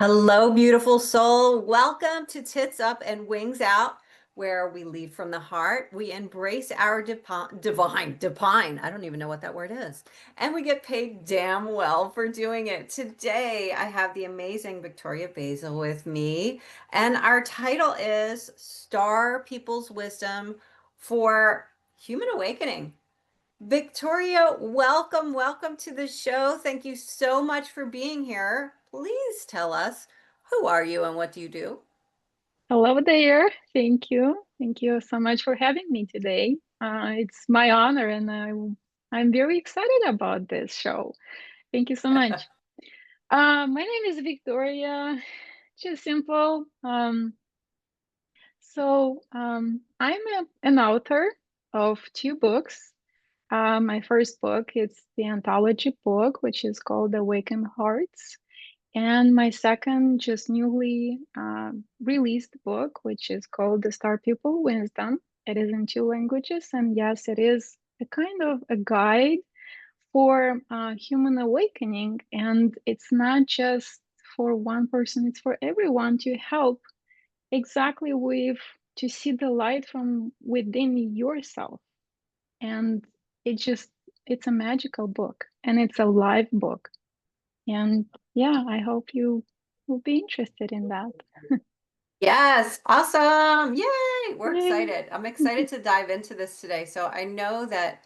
Hello, beautiful soul. Welcome to Tits Up and Wings Out, where we lead from the heart. We embrace our divine. I don't even know what that word is. And we get paid damn well for doing it. Today, I have the amazing Victoria Basil with me, and our title is Star People's Wisdom for Human Awakening. Victoria, welcome to the show. Thank you so much for being here. Please tell us, who are you and what do you do? Hello there. Thank you. Thank you so much for having me today. It's my honor, and I'm very excited about this show. Thank you so much. My name is Victoria. Just simple. I'm an author of two books. My first book is the anthology book, which is called Awakened Hearts. And my second, just newly released book, which is called The Star People Wisdom. It is in two languages. And yes, it is a kind of a guide for human awakening. And it's not just for one person, it's for everyone to help exactly with to see the light from within yourself. And it just, it's a magical book and it's a live book. And yeah, I hope you will be interested in that. Yes, awesome. Yay, we're Yay. excited. I'm excited to dive into this today. So I know that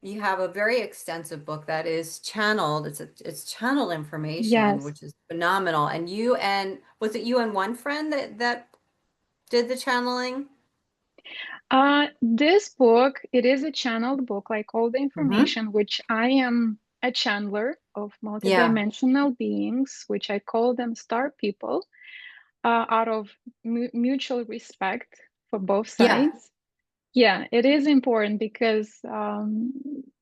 you have a very extensive book that is channeled. It's channeled information, Yes. which is phenomenal. And was it you and one friend that did the channeling? This book, it is a channeled book, like all the Hmm. information, which I am a channeler of Yeah. multidimensional beings, which I call them star people, out of mutual respect for both Yeah. sides. Yeah, it is important because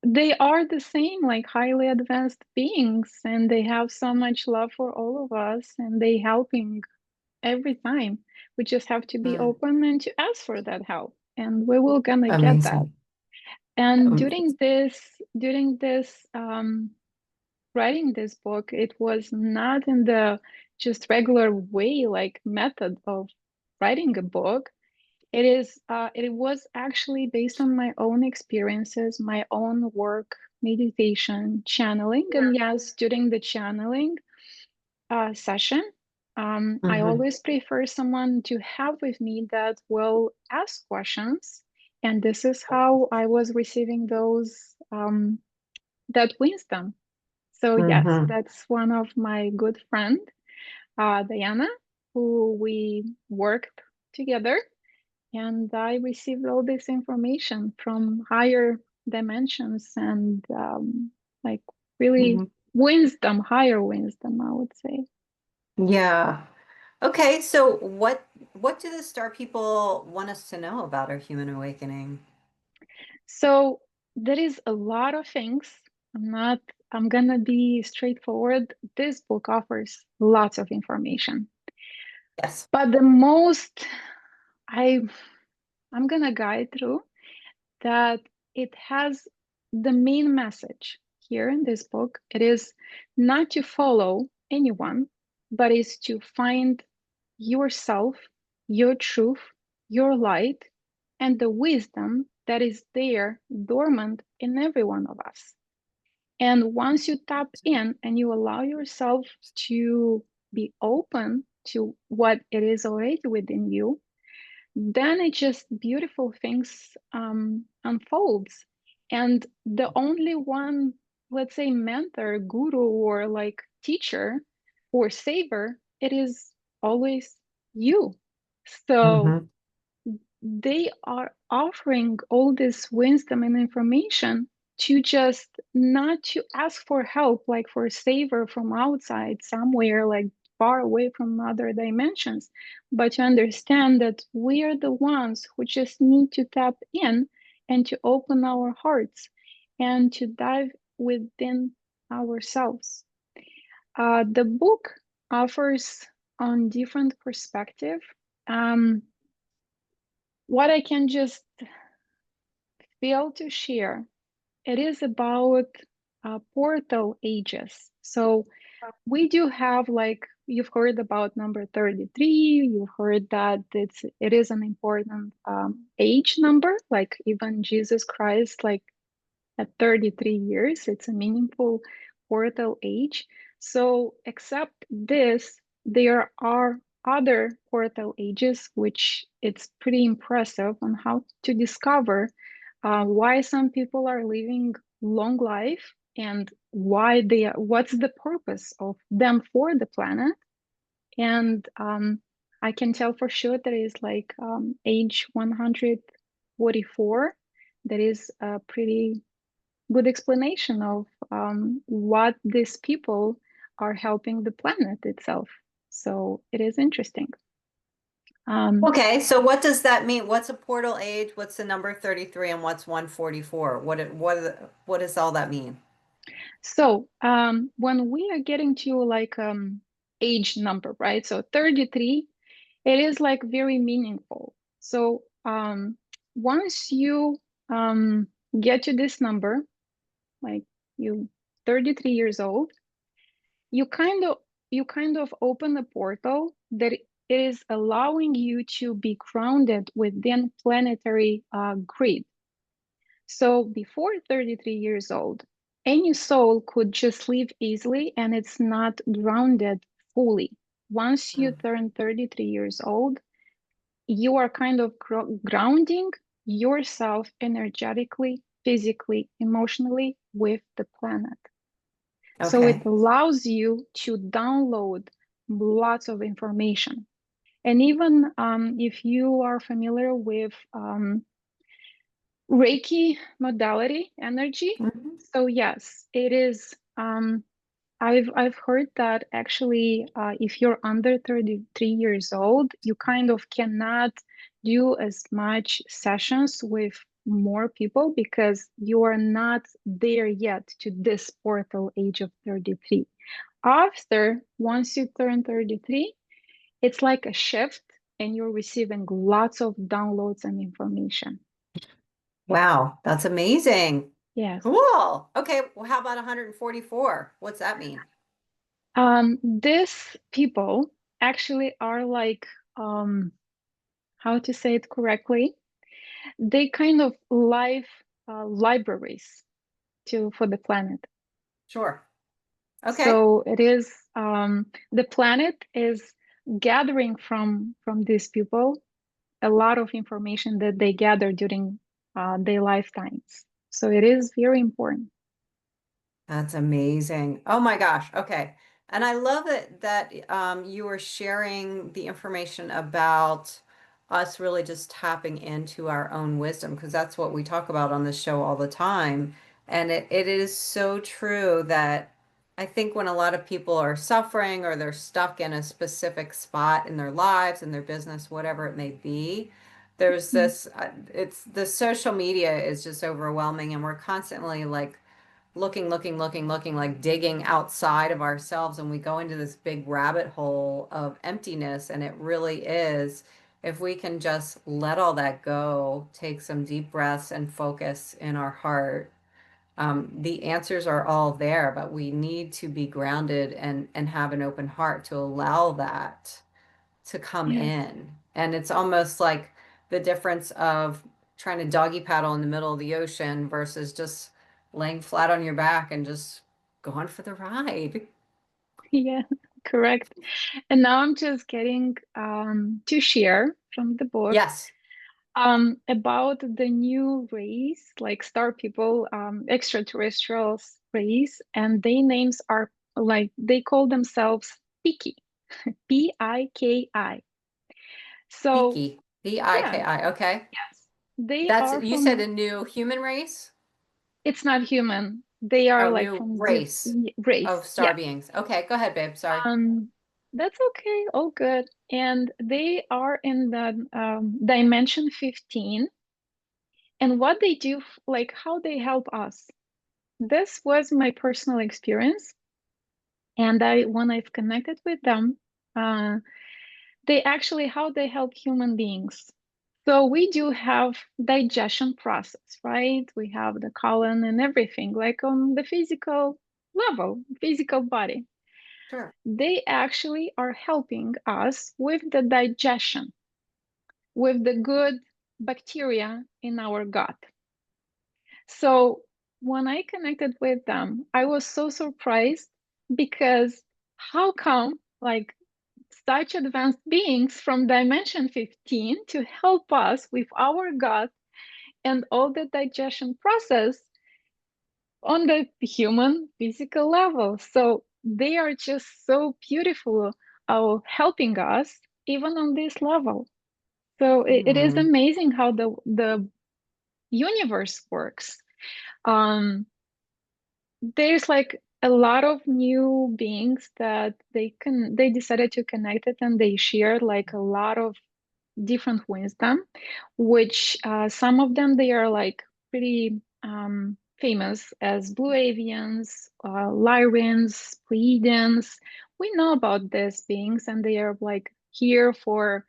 they are the same, like highly advanced beings, and they have so much love for all of us, and they helping every time. We just have to be Mm, open and to ask for that help, and we will gonna get that. amazing. And Um, during this writing this book, it was not in the just regular way, like method of writing a book. It was actually based on my own experiences, my own work, meditation, channeling, and yes, during the channeling session, I mhm. always prefer someone to have with me that will ask questions, and this is how I was receiving those that wisdom. So yes, Hmm. that's one of my good friend, Diana, who we worked together, and I received all this information from higher dimensions and like really Hmm. wisdom, higher wisdom, I would say. Yeah. Okay, so what do the star people want us to know about our human awakening? So there is a lot of things. I'm not, I'm gonna be straightforward. This book offers lots of information. Yes. But the most I I'm gonna guide through that it has the main message here in this book. It is not to follow anyone, but is to find yourself, your truth, your light, and the wisdom that is there dormant in every one of us. And once you tap in and you allow yourself to be open to what it is already within you, then it just beautiful things unfolds. And the only one, let's say, mentor, guru, or like teacher or saver, it is always you. So Hmm. they are offering all this wisdom and information to just not to ask for help, like for a saver from outside somewhere, like far away from other dimensions, but to understand that we are the ones who just need to tap in and to open our hearts and to dive within ourselves. The book offers on different perspective. Um, what I can just feel to share. It is about portal ages. So we do have, like, you've heard about number 33. You've heard that it is an important age number. Like even Jesus Christ, like at 33 years, it's a meaningful portal age. So except this, there are other portal ages, which it's pretty impressive on how to discover why some people are living long life and what's the purpose of them for the planet. And I can tell for sure there is like age 144. That is a pretty good explanation of what these people are helping the planet itself. So it is interesting. Um, Okay, so what does that mean? What's a portal age? What's the number 33 and what's 144? What does all that mean? so when we are getting to like age number, right? So 33, it is like very meaningful. So once you get to this number, like you 33 years old, you kind of open a portal that is allowing you to be grounded within planetary grid. So before 33 years old, any soul could just live easily and it's not grounded fully. Once you Mm. turn 33 years old, you are kind of grounding yourself energetically, physically, emotionally with the planet. So it Okay. allows you to download lots of information. And even if you are familiar with Reiki modality energy, Mhm. so yes, it is. I've heard that actually, if you're under 33 years old, you kind of cannot do as much sessions with more people because you are not there yet to this portal age of 33. After, once you turn 33, it's like a shift and you're receiving lots of downloads and information. Wow, that's amazing. Yes. Cool. Okay, well, how about 144? What's that mean? These people actually are like, how to say it correctly? They kind of life libraries for the planet. Sure. Okay. So it is the planet is gathering from these people a lot of information that they gather during their lifetimes. So it is very important. That's amazing. Oh my gosh. Okay. And I love it that you were sharing the information about us really just tapping into our own wisdom, because that's what we talk about on this show all the time. And it is so true that I think when a lot of people are suffering or they're stuck in a specific spot in their lives, in their business, whatever it may be, there's Mm. this, it's the social media is just overwhelming, and we're constantly like, looking, like digging outside of ourselves, and we go into this big rabbit hole of emptiness. And it really is, if we can just let all that go, take some deep breaths and focus in our heart, the answers are all there, but we need to be grounded and have an open heart to allow that to come Yes. in. And it's almost like the difference of trying to doggy paddle in the middle of the ocean versus just laying flat on your back and just going for the ride. Yeah, correct. And now I'm just getting to share from the book Yes. about the new race, like star people, extraterrestrials race, and their names are like they call themselves Piki, Piki. So Piki. yeah, Piki. Okay. yes, they That's, are you said from. a new human race? It's not human. They are Oh, like new from the race race. of star Yes. beings. Okay, go ahead, babe. Sorry. That's okay. All good. And they are in the dimension 15. And what they do, like how they help us. This was my personal experience. And when I've connected with them, uh, they actually, how they help human beings. So we do have digestion process, right? We have the colon and everything, like on the physical level, physical body. Sure. They actually are helping us with the digestion, with the good bacteria in our gut. So when I connected with them, I was so surprised because how come like such advanced beings from dimension 15 to help us with our gut and all the digestion process on the human physical level. So they are just so beautiful helping us even on this level. So it is Hmm. amazing how the universe works. Um, there's like a lot of new beings that they decided to connect it and they shared like a lot of different wisdom, which some of them they are like pretty famous as blue avians, Lyrians, Pleiadians. We know about these beings and they are like here for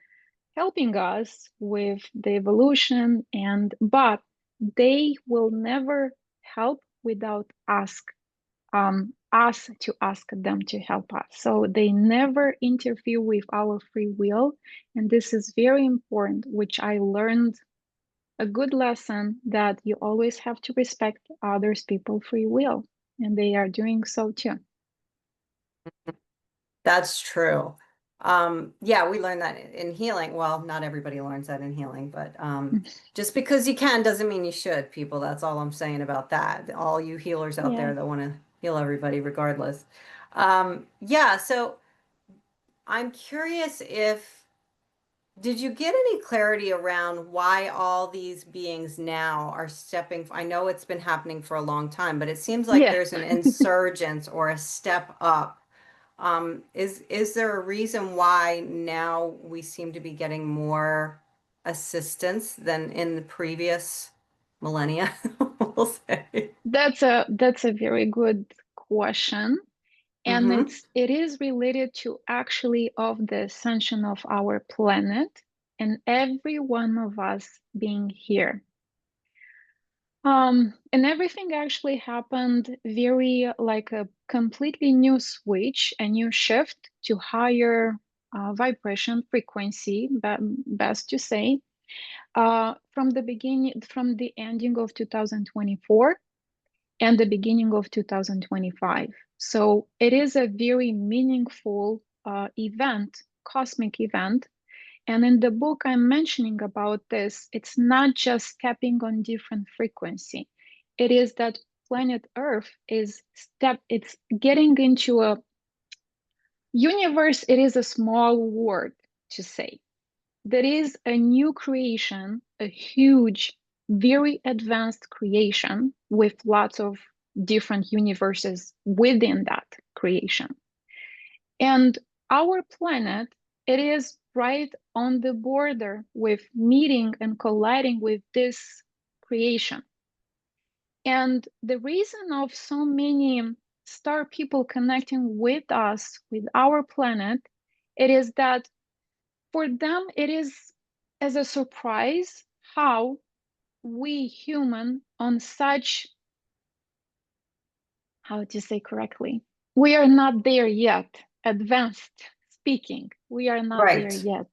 helping us with the evolution and but they will never help without us to ask them to help us. So they never interfere with our free will. And this is very important, which I learned a good lesson that you always have to respect others' people free will. And they are doing so too. That's true. Yeah, we learned that in healing. Well, not everybody learns that in healing, but just because you can doesn't mean you should, people. That's all I'm saying about that. All you healers out Yeah. there that want to heal everybody regardless. Yeah, so I'm curious if did you get any clarity around why all these beings now are stepping? I know it's been happening for a long time, but it seems like Yeah. there's an insurgence or a step up. Is there a reason why now we seem to be getting more assistance than in the previous millennia, we'll say? That's a very good question. And Mm-hmm. it is related to actually of the ascension of our planet and every one of us being here. And everything actually happened very like a completely new switch, a new shift to higher vibration frequency, best to say, from the beginning, from the ending of 2024 and the beginning of 2025. So it is a very meaningful event, cosmic event. And in the book, I'm mentioning about this. It's not just stepping on different frequency. It is that planet Earth it's getting into a universe. It is a small word to say. There is a new creation, a huge, very advanced creation with lots of different universes within that creation. And our planet, it is right on the border with meeting and colliding with this creation. And the reason of so many star people connecting with us, with our planet, it is that for them, it is as a surprise how we human on such, how to say correctly, we are not there yet, advanced speaking, we are not there Right. yet.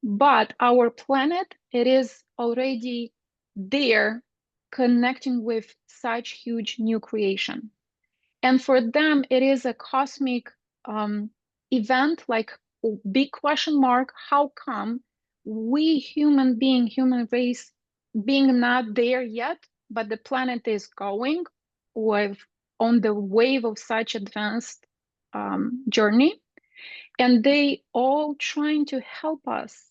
But our planet, it is already there connecting with such huge new creation. And for them, it is a cosmic event, like a big question mark. How come we human race, being not there yet, but the planet is going with on the wave of such advanced journey, and they all trying to help us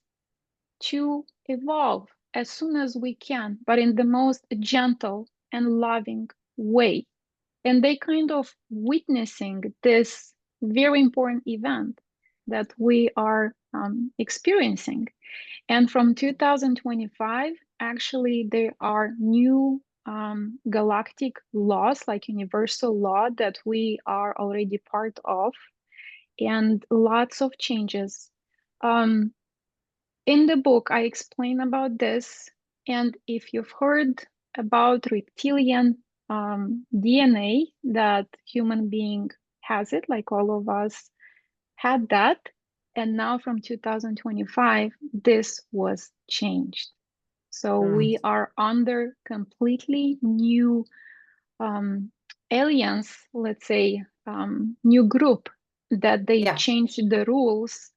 to evolve as soon as we can, but in the most gentle and loving way. And they kind of witnessing this very important event that we are experiencing. And from 2025, actually, there are new galactic laws, like universal law, that we are already part of, and lots of changes. Um, in the book, I explain about this. And if you've heard about reptilian DNA, that human being has it, like all of us had that. And now from 2025, this was changed. So Mm. we are under completely new aliens, let's say, new group that they Yeah. changed the rules.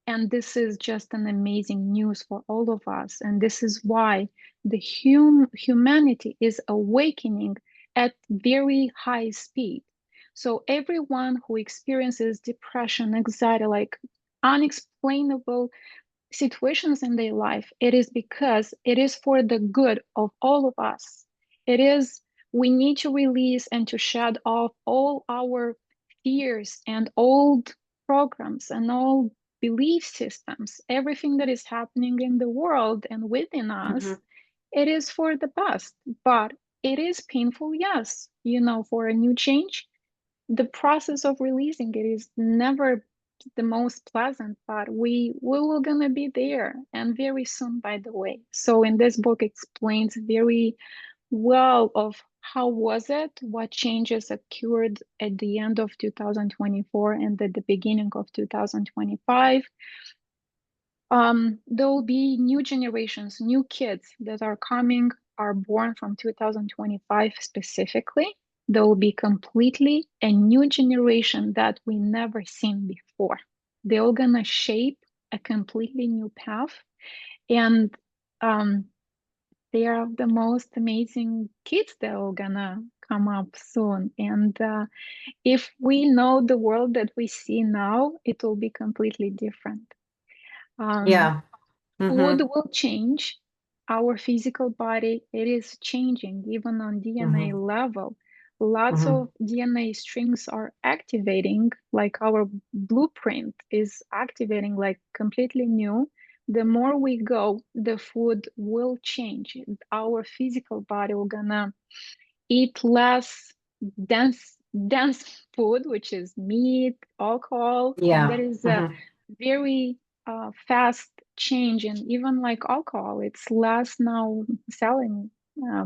And this is just an amazing news for all of us. And this is why the humanity is awakening at very high speed. So everyone who experiences depression, anxiety, like unexplainable situations in their life, it is because it is for the good of all of us. It is, we need to release and to shed off all our fears and old programs and old belief systems, everything that is happening in the world and within Hmm. us. It is for the best, but it is painful, yes, for a new change. The process of releasing it is never the most pleasant, but we will gonna be there, and very soon, by the way. So in this book explains very well of how was it, what changes occurred at the end of 2024 and at the beginning of 2025. There will be new generations, new kids that are coming, are born from 2025 specifically. There will be completely a new generation that we never seen before. They're all gonna shape a completely new path, and um, they are the most amazing kids that are gonna come up soon. And if we know the world that we see now, it will be completely different. Um, Yeah. Food Hmm. will change. Our physical body, it is changing even on DNA Hmm. level. Lots Hmm. of DNA strings are activating, like our blueprint is activating like completely new. The more we go, the food will change. Our physical body will gonna eat less dense food, which is meat, alcohol, and there Yeah. is a Hmm. very fast change in even like alcohol. It's less now selling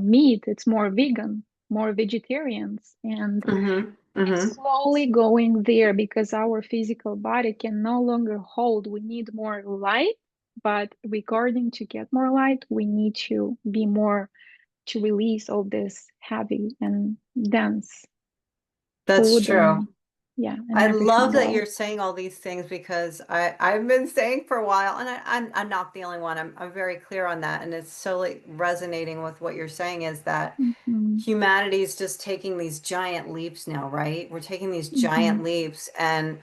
meat. It's more vegan, more vegetarians, and Hmm. it's Hmm. slowly going there because our physical body can no longer hold. We need more light, but regarding to get more light, we need to be more to release all this heavy and dense That's food true. and yeah, and I everything love that else. you're saying all these things because I've been saying for a while, and I'm not the only one. I'm very clear on that, and it's so like resonating with what you're saying is that Hmm. humanity is just taking these giant leaps now, right? We're taking these Hmm. giant leaps, and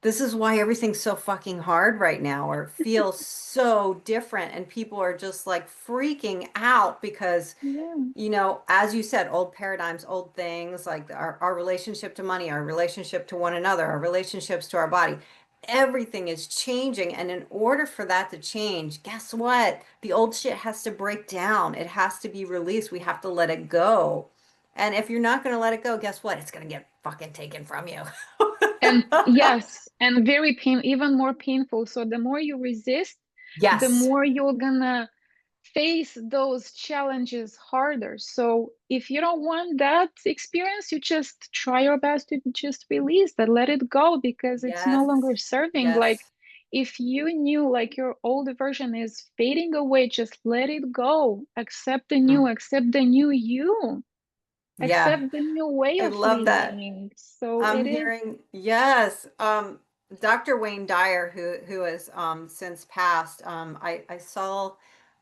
this is why everything's so fucking hard right now, or feels so different, and people are just like freaking out because Yeah. as you said, old paradigms, old things like our relationship to money, our relationship to one another, our relationships to our body, everything is changing. And in order for that to change, guess what? The old shit has to break down. It has to be released. We have to let it go. And if you're not going to let it go, guess what? It's going to get fucking taken from you. And yes, and very pain, even more painful. So the more you resist, the Yes. more you're gonna face those challenges harder. So if you don't want that experience, you just try your best to just release that, let it go because it's no Yes. longer serving. Like Yes. if you knew like your old version is fading away, just let it go. Mm. Accept the new you, Yeah. accept the new way I of love that. living. So I'm it is, hearing, yes. Dr. Wayne Dyer, who has since passed, I saw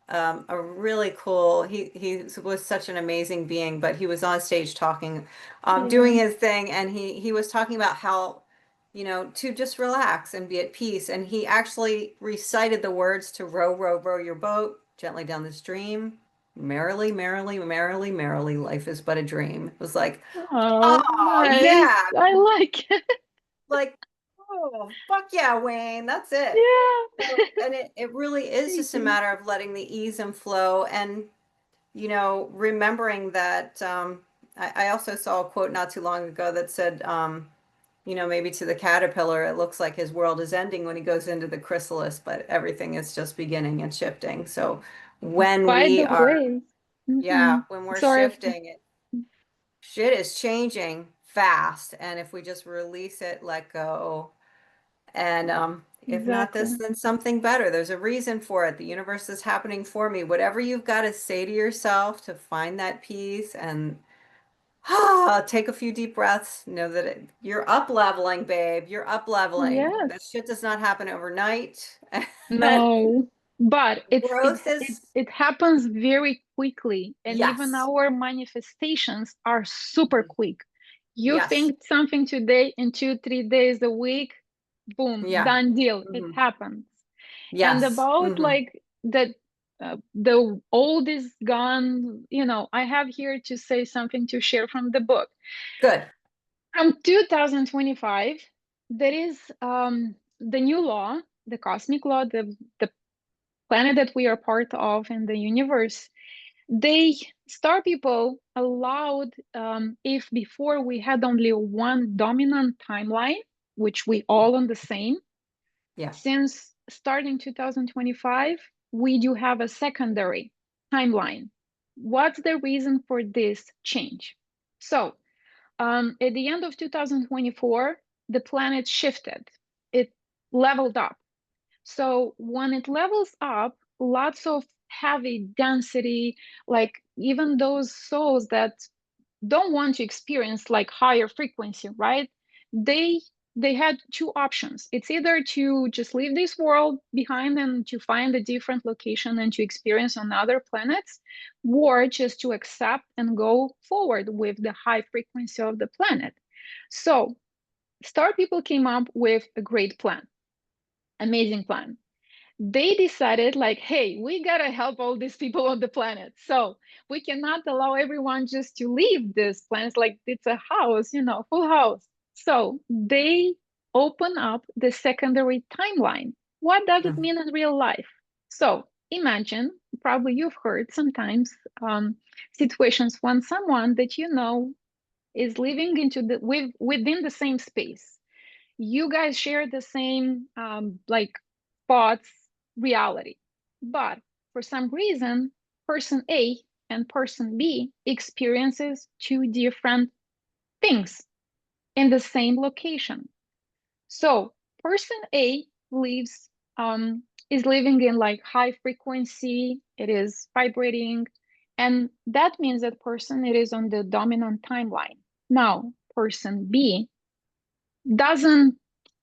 a really cool, he was such an amazing being, but he was on stage talking, doing yeah. his thing, and he was talking about how, to just relax and be at peace. And he actually recited the words to row, row, row your boat gently down the stream. Merrily, merrily, merrily, merrily, life is but a dream. It was like, Oh, oh nice. yeah, I like it. like, oh, fuck yeah, Wayne, that's it. Yeah. So, and it really is Thank just a you. matter of letting the ease and flow and, remembering that I also saw a quote not too long ago that said, maybe to the caterpillar, it looks like his world is ending when he goes into the chrysalis, but everything is just beginning and shifting. So when By we the are, way, yeah, mhm, when we're sorry. shifting, shit is changing fast. And if we just release it, let go, and if not this, Exactly. then something better. There's a reason for it. The universe is happening for me. Whatever you've got to say to yourself to find that peace and take a few deep breaths. Know that you're up leveling, babe. You're up leveling. Yes. That shit does not happen overnight. And No, but growth is, it happens very quickly, and even yes. our manifestations are super Mhm. quick. You Yes. think something today, in 2, 3 days, a week, boom, Yeah. done deal. It Hmm. happens. And Yes. about Hmm. like the old is gone, I have here to say something to share from the book. Good. From 2025, there is the new law, the cosmic law, the planet that we are part of in the universe. They star people allowed, if before we had only one dominant timeline, which we all on the same, Yeah. since starting 2025, we do have a secondary timeline. What's the reason for this change? So, at the end of 2024, the planet shifted, it leveled up. So when it levels up, lots of heavy density, like even those souls that don't want to experience like higher frequency, right? They they had two options. It's either to just leave this world behind and to find a different location and to experience on other planets, or just to accept and go forward with the high frequency of the planet. So Star People came up with a great plan, amazing plan. They decided like, hey, we gotta help all these people on the planet, so we cannot allow everyone just to leave this planet like it's a house, full house. So they open up the secondary timeline. What does it Mhm. mean in real life? So imagine, probably you've heard sometimes, situations when someone that is living within the same space. You guys share the same like thoughts, reality, but for some reason person A and person B experiences two different things in the same location. So person A lives is living in like high frequency, it is vibrating, and that means that person it is on the dominant timeline. Now person B doesn't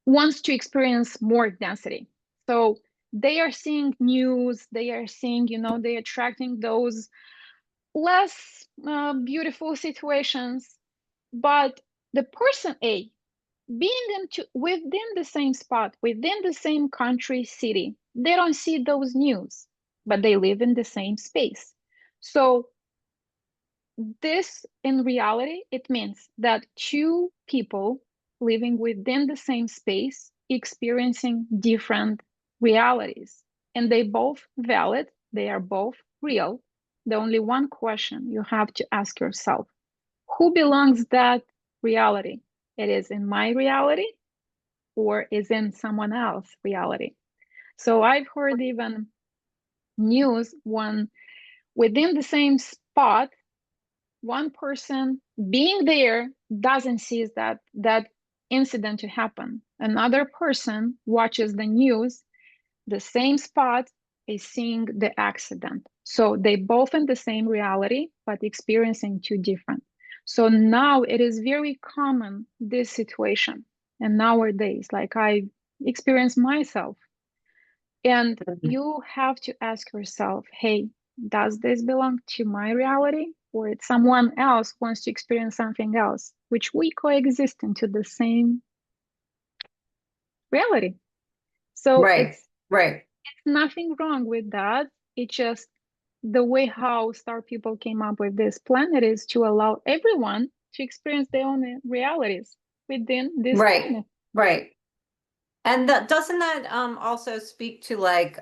wants to experience more density. So they are seeing news, they are seeing, they're attracting those less beautiful situations. But the person A, being within the same spot, within the same country, city, they don't see those news, but they live in the same space. So this, in reality, it means that two people living within the same space, experiencing different realities, and they both valid, they are both real. The only one question you have to ask yourself, who belongs that reality? It is in my reality or is in someone else's reality? So I've heard even news when within the same spot one person being there doesn't see that incident to happen. Another person watches the news, the same spot is seeing the accident. So they both in the same reality, but experiencing two different. So now it is very common, this situation. And nowadays, like I experience myself, and Mhm. you have to ask yourself, hey, does this belong to my reality? Or it's someone else wants to experience something else, which we coexist into the same reality. So Right. it's Right. nothing wrong with that. It's just the way how Star People came up with this planet is to allow everyone to experience their own realities within this Right. planet. Right. And that doesn't that also speak to like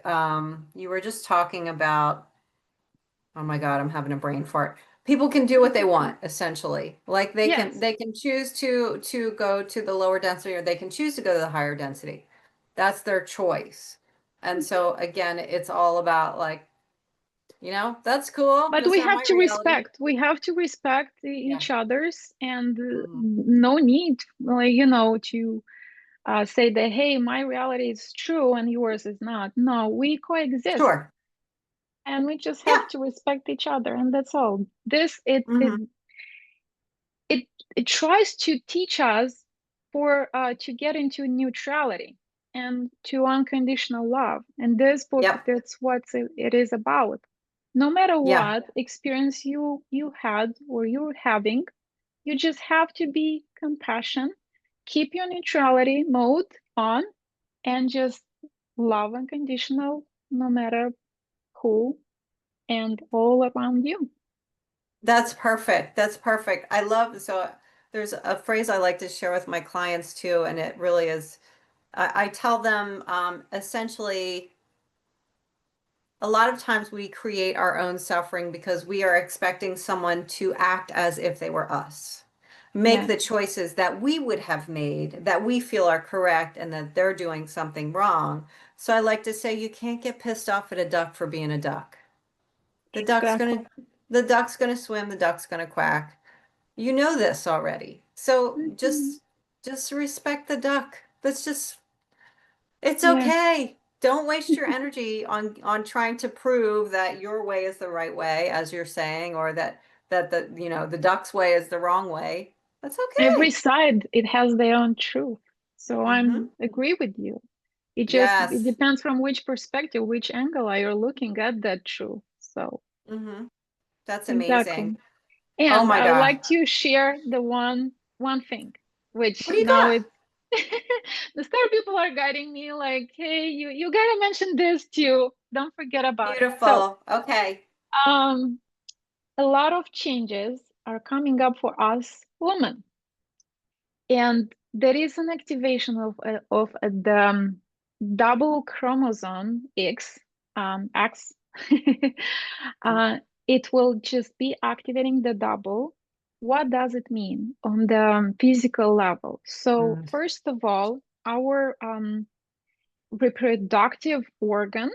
you were just talking about, oh my God, I'm having a brain fart. people can do what they want, essentially. Like Yes, they can choose to go to the lower density, or they can choose to go to the higher density. That's their choice. And so again, it's all about like, that's cool. but That's we not have my to reality. respect. We have to respect Yeah. each other's, and Mhm. no need, like, to say that, hey, my reality is true and yours is not. No, we coexist, Sure. and we just have Yeah. to respect each other, and that's all. This it it Hmm. it it tries to teach us for to get into neutrality and to unconditional love. And this book, Yep. that's what it is about. No matter Yeah. what experience you had or you're having, you just have to be compassion, keep your neutrality mode on, and just love unconditional no matter who and all around you. That's perfect. That's perfect. I love, so there's a phrase I like to share with my clients too, and it really is, I tell them essentially, a lot of times we create our own suffering because we are expecting someone to act as if they were us, make Yes, the choices that we would have made, that we feel are correct, and that they're doing something wrong. So I like to say you can't get pissed off at a duck for being a duck. The duck's exactly. gonna the duck's gonna swim, the duck's gonna quack. You know this already. So Mhm. just respect the duck. That's just it's Yes. okay. Don't waste your energy on trying to prove that your way is the right way, as you're saying, or that the duck's way is the wrong way. That's Every okay. side, it has their own truth. So Mm-hmm. I'm agree with you. It Yes. depends from which perspective, which angle are you looking at that truth. So Mm-hmm. That's amazing. exactly. Oh And my I would gosh. like to share the one thing, What which do you now got? it's the star people are guiding me like, hey, you gotta mention this too. Don't forget about it. So Beautiful. Okay. um a lot of changes are coming up for us women. And there is an activation of the double chromosome X. uh, it will just be activating the double. What does it mean on the physical level? So Mm. first of all, our reproductive organ,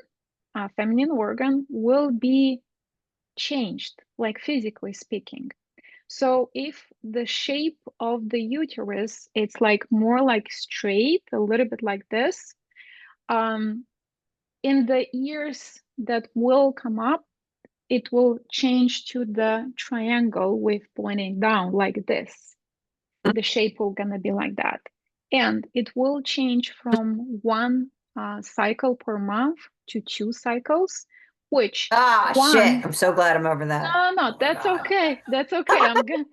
feminine organ, will be changed, like physically speaking. So if the shape of the uterus, it's like more like straight, a little bit like this, um, in the years that will come up, it will change to the triangle with pointing down like this. The shape will gonna be like that. And it will change from one cycle per month to two cycles, which Ah, shit. one, I'm so glad I'm over that. no, Oh my that's God. okay. That's okay. I'm gonna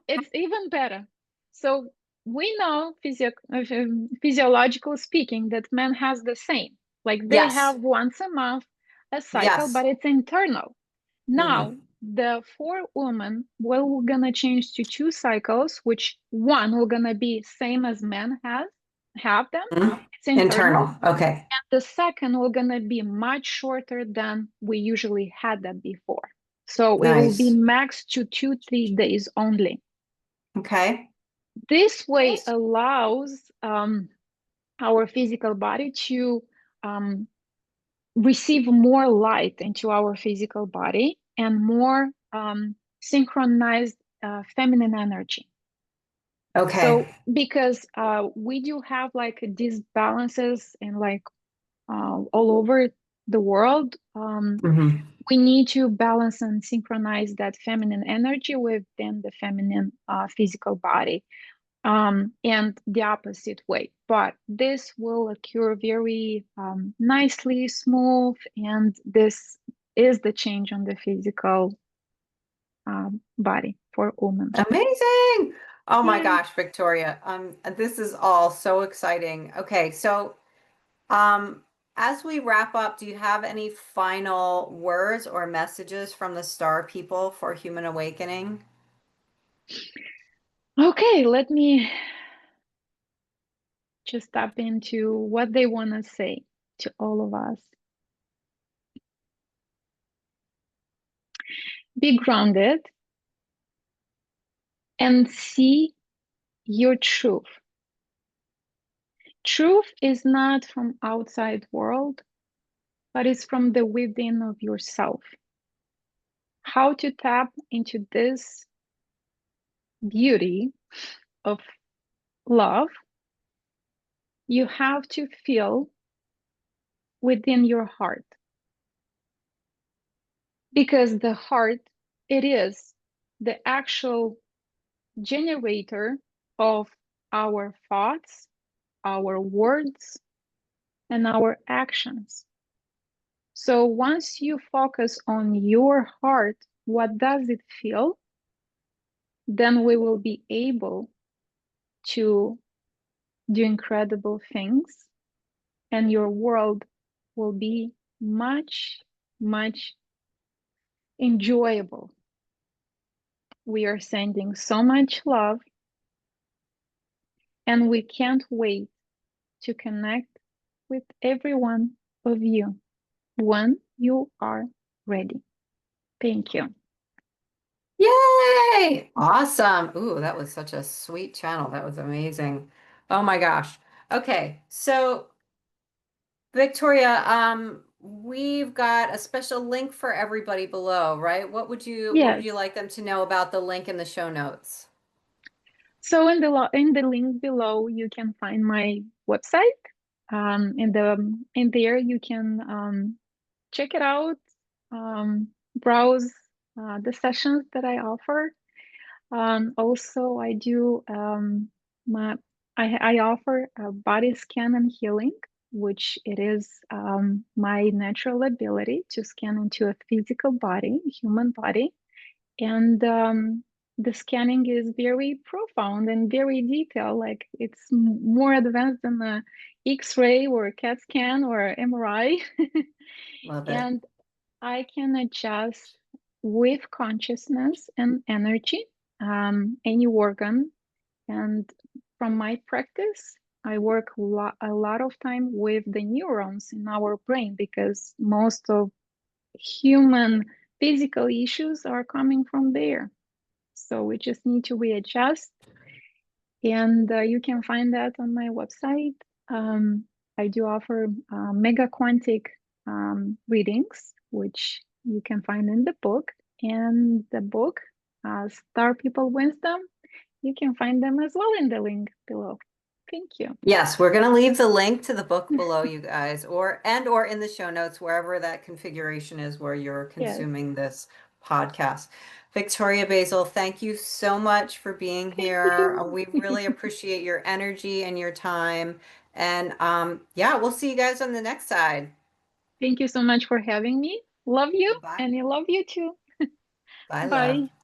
It's even better. So we know physiological speaking that men has the same. Like they Yes. have once a month a cycle, Yes. but it's internal. Now Hmm. the for women, well, we're gonna change to two cycles, which one will gonna be same as men have them. It's internal. Internal. Okay. The second will gonna be much shorter than we usually had that before. So it will be Nice. max to 3 days only. Okay. This way Nice. allows our physical body to um, receive more light into our physical body and more synchronized feminine energy. Okay. So because we do have like these balances and like all over the world, Hmm. we need to balance and synchronize that feminine energy within the feminine physical body, and the opposite way. But this will occur very nicely, smooth, and this is the change on the physical body for women. Amazing. Oh my Yeah. gosh, Victoria. This is all so exciting. Okay, so um, as we wrap up, do you have any final words or messages from the star people for human awakening? Okay, let me just tap into what they want to say to all of us. Be grounded, and see your truth. Truth is not from outside world, but it's from the within of yourself. How to tap into this beauty of love, you have to feel within your heart, because the heart, it is the actual generator of our thoughts, our words, and our actions. So once you focus on your heart, what does it feel? Then we will be able to do incredible things, and your world will be much, much enjoyable. We are sending so much love, and we can't wait to connect with every one of you when you are ready. Thank you. Yay! Awesome. Ooh, that was such a sweet channel. That was amazing. Oh my gosh. Okay, so Victoria, we've got a special link for everybody below, right? What would you Yes. like them to know about the link in the show notes? So in the link below, you can find my website. In there you can check it out, browse the sessions that I offer. Also, I do my I offer a body scan and healing, which it is my natural ability to scan into a physical body, human body, and the scanning is very profound and very detailed. Like it's more advanced than a X-ray or a CAT scan or MRI, Love it. and I can adjust with consciousness and energy any organ. And from my practice, I work a lot of time with the neurons in our brain, because most of human physical issues are coming from there. So we just need to readjust, and you can find that on my website. Um, I do offer mega quantic readings, which you can find in the book. And the book, Star People Wisdom, you can find them as well in the link below. Thank you. Yes, we're going to leave the link to the book below, you guys, or in the show notes, wherever that configuration is where you're Yes. consuming this podcast. Victoria Basil, thank you so much for being Thank here. you. We really appreciate your energy and your time. And yeah, we'll see you guys on the next side. Thank you so much for having me. Love you, Bye. and I love you too. Bye, love. Bye.